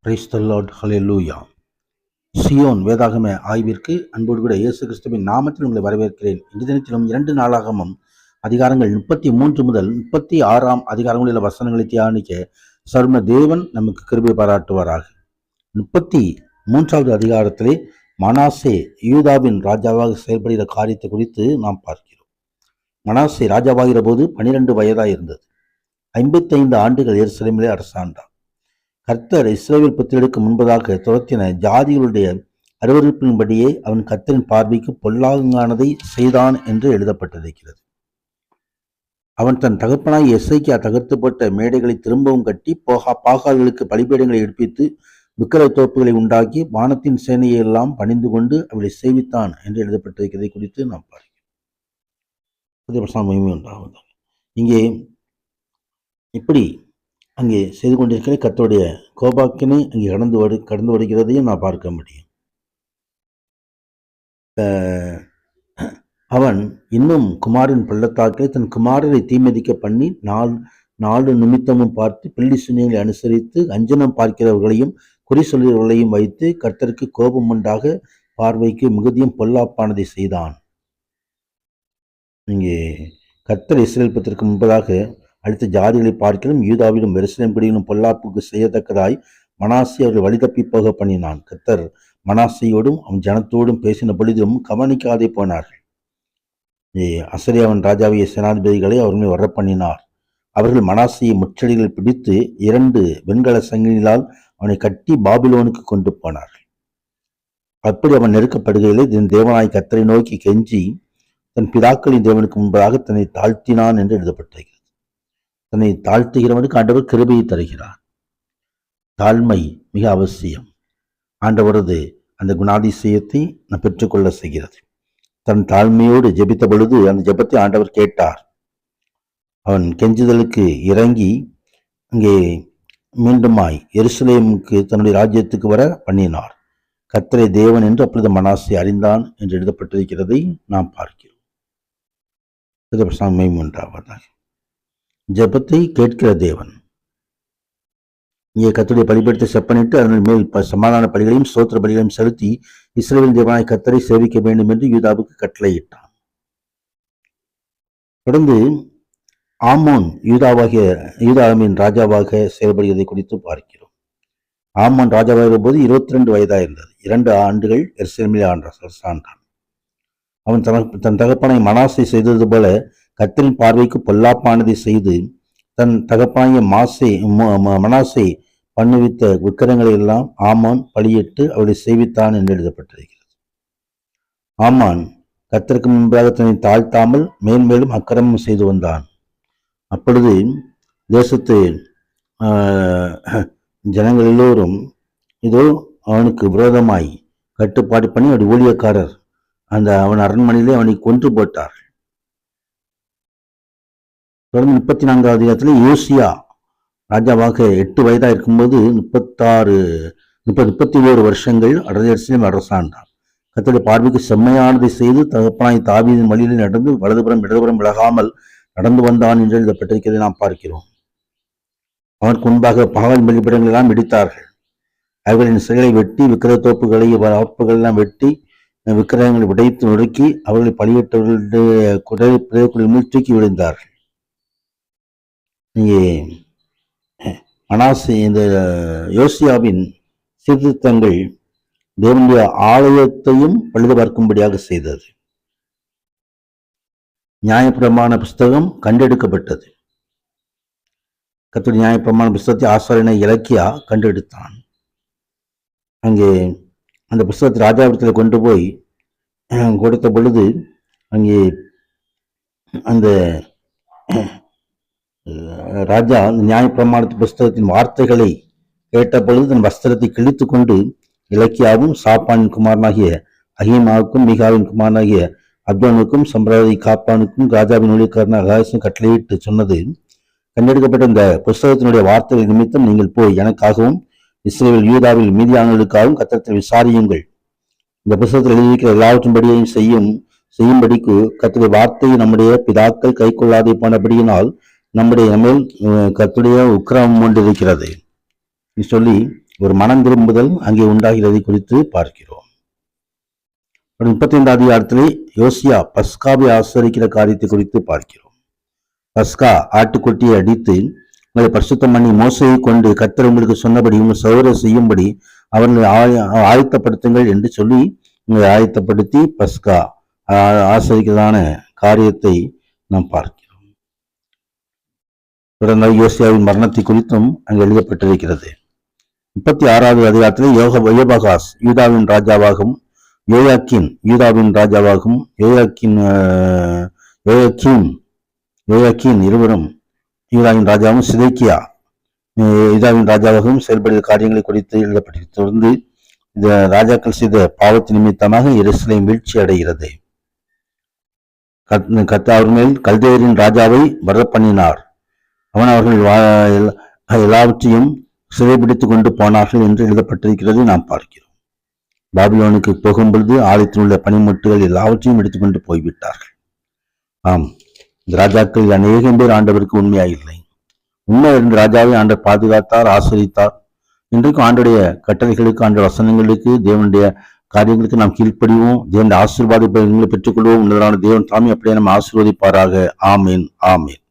Praise the Lord, hallelujah. Zion வேதாகம ஆய்விற்கு அன்போடு கூட இயேசு கிறிஸ்துவின் நாமத்தில் உங்களை வரவேற்கிறேன். இந்த தினத்திலும் 2 நாளாகமம் அதிகாரங்கள் 33 முதல் 36 அதிகாரங்களில் வசனங்களை தியானிக்க சர்வ தேவன் நமக்கு கிருபை பாராட்டுவாராக. 33வது அதிகாரத்திலே மனாசே யூதாவின் ராஜாவாக செயல்படுகிற காரியத்தை குறித்து நாம் பார்க்கிறோம். மனாசே ராஜாவாகிற போது 12 வயதாக இருந்தது. 55 ஆண்டுகள் எருசலேமிலே அரசாண்டார். கர்த்தர் இஸ்ரவேல் புத்திரருக்கு முன்பதாக துரத்தின ஜாதிகளுடைய அருவருப்பின்படியே அவன் கர்த்தரின் பார்வைக்கு பொல்லாங்கானதை செய்தான் என்று எழுதப்பட்டிருக்கிறது. அவன் தன் தகப்பனாய் எசேக்கியா தகர்த்துப்பட்ட மேடைகளை திரும்பவும் கட்டி பாகால்களுக்கு பலிபீடங்களை எடுப்பித்து விக்கிர தோப்புகளை உண்டாக்கி வானத்தின் சேனையை எல்லாம் பணிந்து கொண்டு அவளை சேவித்தான் என்று எழுதப்பட்டிருக்கிறதை குறித்து நாம் பார்க்கிறோம். இங்கே இப்படி அங்கே செய்து கொண்டிருக்கிற கர்த்தருடைய கோபாக்கினை அங்கே கடந்து வருகிறதையும் நான் பார்க்க முடியும். அவன் இன்னும் குமாரின் பள்ளத்தாக்கில் தன் குமாரரை தீமதிக்க பண்ணி நாலு நிமித்தமும் பார்த்து பிள்ளி சுனியங்களை அனுசரித்து அஞ்சனம் பார்க்கிறவர்களையும் குறி சொல்கிறவர்களையும் வைத்து கர்த்தருக்கு கோபம் உண்டாக பார்வைக்கு மிகுதியும் பொல்லாப்பானதை செய்தான். இங்கே கர்த்தர் இஸ்ரவேல் புத்திரருக்கு முன்பதாக அடுத்த ஜாதிகளை பார்க்கிறோம். யூதாவிலும் எருசலேம் குடியிலும் பொல்லாப்புக்கு செய்யத்தக்கதாய் மனாசே அவர்கள் வழிதப்பி போக பண்ணினான். கர்த்தர் மனாசையோடும் அவன் ஜனத்தோடும் பேசின பொழுதும் கவனிக்காதே போனார்கள். அசரியாவின் ராஜாவிய சேனாதிபதிகளை அவர்களை வர பண்ணினார். அவர்கள் மனாசையை முச்சடிகளில் பிடித்து 2 வெண்கல சங்கிலிகளால் அவனை கட்டி பாபிலோனுக்கு கொண்டு போனார்கள். அப்படி அவன் நெருக்கப்படுகையிலே தேவனாய் கர்த்தரை நோக்கி கெஞ்சி தன் பிதாக்களின் தேவனுக்கு முன்பதாக தன்னை தாழ்த்தினான் என்று எழுதப்பட்டிருக்கிறது. தன்னை தாழ்த்துகிறவனுக்கு ஆண்டவர் கிருபையை தருகிறார். தாழ்மை மிக அவசியம். ஆண்டவரது அந்த குணாதிசயத்தை நான் பெற்றுக்கொள்ள செய்கிறது. தன் தாழ்மையோடு ஜெபித்த பொழுது அந்த ஜெபத்தை ஆண்டவர் கேட்டார். அவன் கெஞ்சுதலுக்கு இறங்கி அங்கே மீண்டுமாய் எருசலேமுக்கு தன்னுடைய ராஜ்யத்துக்கு வர பண்ணினார். கர்த்தரே தேவன் என்று அப்பொழுது மனாசே அறிந்தான் என்று எழுதப்பட்டிருக்கிறதை நாம் பார்க்கிறோம். ஜெபத்தை கேட்கிற தேவன். இங்கே கர்த்தருடைய பலிபீடத்தை செப்பனிட்டு அதன் மேல் சமாதான பலிகளையும் ஸ்தோத்திர பலிகளையும் செலுத்தி இஸ்ரவேல் தேவனாய் கர்த்தரை சேவிக்க வேண்டும் என்று யூதாவுக்கு கட்டளையிட்டான். தொடர்ந்து ஆமோன் யூதாவின் ராஜாவாக செயல்படுவதை குறித்து பார்க்கிறோம். ஆமோன் ராஜாவாகிற போது 22 வயதாக இருந்தது. 2 ஆண்டுகள் எருசலேமிலே அரசாண்டான். அவன் தன் தகப்பனை மனாசை செய்தது போல கர்த்தரின் பார்வைக்கு பொல்லாப்பானதை செய்து தன் தகப்பனாகிய மனாசை பண்ணுவித்த விக்கிரங்களை எல்லாம் ஆமான் பலியிட்டு அவளை சேவித்தான் என்று எழுதப்பட்டிருக்கிறது. ஆமான் கர்த்தருக்கு முன்பாக தன்னை தாழ்த்தாமல் மேன்மேலும் அக்கிரமம் செய்து வந்தான். அப்பொழுது தேசத்து ஜனங்கள் எல்லோரும் இதோ அவனுக்கு விரோதமாய் கட்டுப்பாடு பண்ணி அவருடைய ஊழியக்காரர் அவன் அரண்மனையிலே அவனை கொன்று போட்டார். தொடர்ந்து 34வது அதிகாரத்தில் யோசியா ராஜாவாக 8 வயதாக இருக்கும்போது 31 வருஷங்கள் எருசலேம் அரசாண்டார். கர்த்தருடைய பார்வைக்கு செம்மையானதை செய்து தகப்பனாய் தாவீதின் வழியில் நடந்து வலதுபுறம் இடதுபுறம் விலகாமல் நடந்து வந்தான் என்று எழுதப்பட்டிருக்கிறதை நாம் பார்க்கிறோம். அவனுக்கு முன்பாக பாவல் பலிபீடங்கள் எல்லாம் இடித்தார்கள். அவர்களின் சிலைகளை வெட்டி விக்கிரக தோப்புகளை வாப்புகள் எல்லாம் வெட்டி விக்கிரகங்களை உடைத்து நொறுக்கி அவர்களை பலியிட்டவர்களுடைய குடலை தூக்கி விழுந்தார்கள். இங்கே மனாசே இந்த யோசியாவின் சீர்திருத்தங்கள் தேவனுடைய ஆலயத்தையும் பழுது பார்க்கும்படியாக செய்தது. நியாயப்பிரமாண புஸ்தகம் கண்டெடுக்கப்பட்டது. கர்த்தருடைய நியாயப்பிரமாண புஸ்தகத்தை ஆசாரியனை இலக்கியா கண்டெடுத்தான். அங்கே அந்த புஸ்தகத்தை ராஜாவிடத்தில் கொண்டு போய் கொடுத்த பொழுது அங்கே அந்த ராஜா நியாயப்பிரமாண புஸ்தகத்தின் வார்த்தைகளை கேட்ட பொழுது தன் வஸ்திரத்தை கிழித்து கொண்டு இலக்கியாவும் சாப்பானின் குமாரனாகிய அஹீமாவுக்கும் மிகாவின் குமாரனாகிய அப்தோனுக்கும் சம்பிரதாய காப்பானுக்கும் ராஜாவின் ஊழியக்காரன் அகாயசும் கட்டளையிட்டு சொன்னது, கண்டெடுக்கப்பட்ட இந்த புஸ்தகத்தினுடைய வார்த்தைகள் நிமித்தம் நீங்கள் போய் எனக்காகவும் இஸ்ரவேல் யூதாவில் மீதியானவர்களுக்காகவும் கர்த்தரிடத்தில் விசாரியுங்கள். இந்த புத்தகத்தில் எழுதியிருக்கிற எல்லாவற்றின்படியையும் செய்யும்படிக்கு கர்த்தருடைய வார்த்தையை நம்முடைய பிதாக்கள் கை கொள்ளாதே போனபடியினால் நம்முடைய மேல் கர்த்தருடைய உக்கிரமம் கொண்டிருக்கிறது சொல்லி ஒரு மனம் திரும்புதல் அங்கே உண்டாகிறதை குறித்து பார்க்கிறோம். 35 அதிகாரத்திலே யோசியா பஸ்காவை ஆசரிக்கிற காரியத்தை குறித்து பார்க்கிறோம். பஸ்கா ஆட்டுக்குட்டியை அடித்து உங்களை பரிசுத்தம் பண்ணி மோசையை கொண்டு கர்த்தர் உங்களுக்கு சொன்னபடி உங்கள் சௌர செய்யும்படி அவர்களை ஆயத்தப்படுத்துங்கள் என்று சொல்லி உங்களை ஆயத்தப்படுத்தி பஸ்கா ஆசரிக்கிறதான காரியத்தை நாம் பார்க்கிறோம். தொடர்ந்து யோசியாவின் மரணத்தை குறித்தும் அங்கு எழுதப்பட்டிருக்கிறது. 36வது அதிகாரத்திலே யோபாகாஸ் யூதாவின் ராஜாவாகவும் யோயாக்கீன் யூதாவின் ராஜாவாகவும் யோயாக்கீன் இருவரும் யூதாவின் ராஜாவும் சிதேக்கியா யூதாவின் ராஜாவாகவும் செயல்படுகிற காரியங்களை குறித்து எழுதப்பட்டிருக்கிறது. தொடர்ந்து இந்த ராஜாக்கள் செய்த பாவத்தின் நிமித்தமாக எருசலேம் வீழ்ச்சி அடைகிறது. அவர் மேல் கல்தேயரின் ராஜாவை வரப்பண்ணினார். அவன் அவர்கள் எல்லாவற்றையும் சிறைபிடித்துக் கொண்டு போனார்கள் என்று எழுதப்பட்டிருக்கிறது நாம் பார்க்கிறோம். பாபிலோனுக்கு போகும்பொழுது ஆலயத்தில் உள்ள பனிமுட்டுகள் எல்லாவற்றையும் எடுத்துக்கொண்டு போய்விட்டார்கள். ஆம், இந்த ராஜாக்கள் அநேகம் பேர் ஆண்டவருக்கு உண்மையாயில்லை. உண்மை இருந்த ராஜாவை ஆண்டவர் பாதுகாத்தார், ஆசிரித்தார். இன்றைக்கும் ஆண்டுடைய கட்டளைகளுக்கு, ஆண்டு வசனங்களுக்கு, தேவனுடைய காரியங்களுக்கு நாம் கீழ்ப்படிவோம். தேவனுடைய ஆசீர்வாதங்களை பெற்றுக்கொள்வோம். உன்னதரான தேவன் தாமே அப்படியே நம்ம ஆசீர்வதிப்பாராக. ஆமீன், ஆமீன்.